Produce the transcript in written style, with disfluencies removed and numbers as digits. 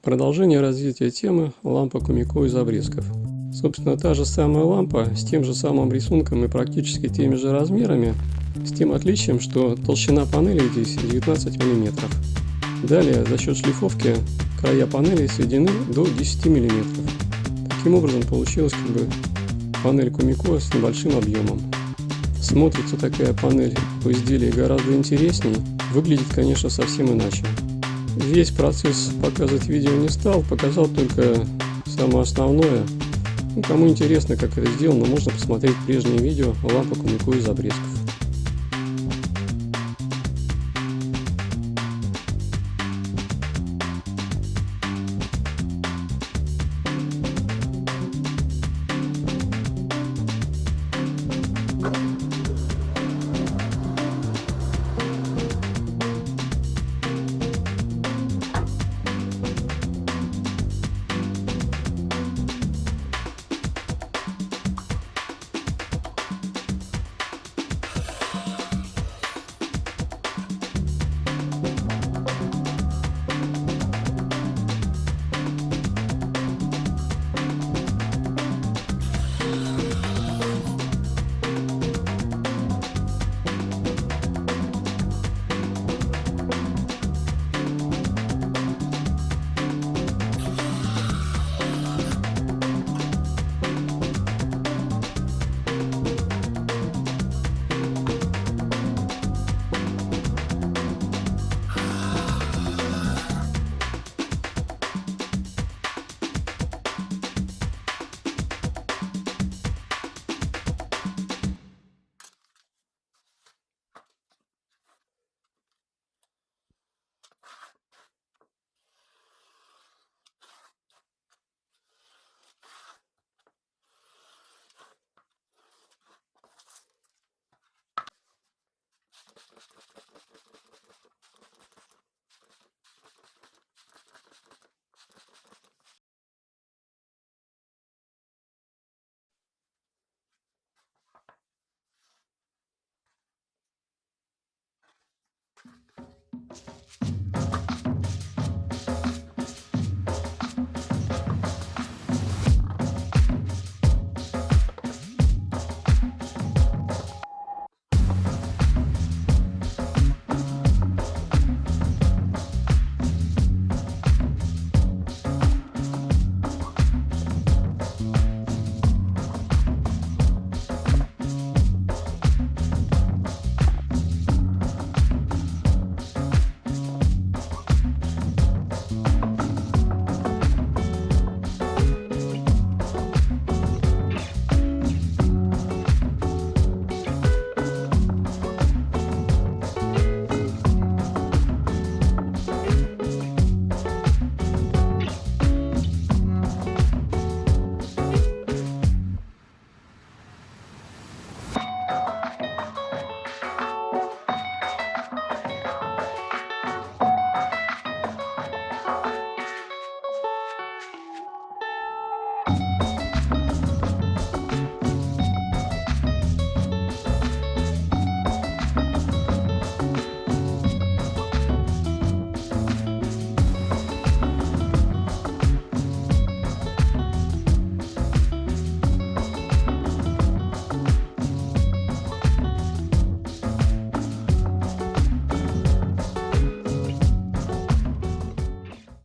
Продолжение развития темы лампа Кумико из обрезков. Собственно, та же самая лампа с тем же самым рисунком и практически теми же размерами, с тем отличием, что толщина панели здесь 19 мм. Далее, за счет шлифовки, края панели сведены до 10 мм. Таким образом, получилась панель Кумико с небольшим объемом. Смотрится такая панель у изделия гораздо интересней, выглядит, конечно, совсем иначе. Весь процесс показывать видео не стал, показал только самое основное. Кому интересно, как это сделано, можно посмотреть прежние видео лампы Кумико из обрезков.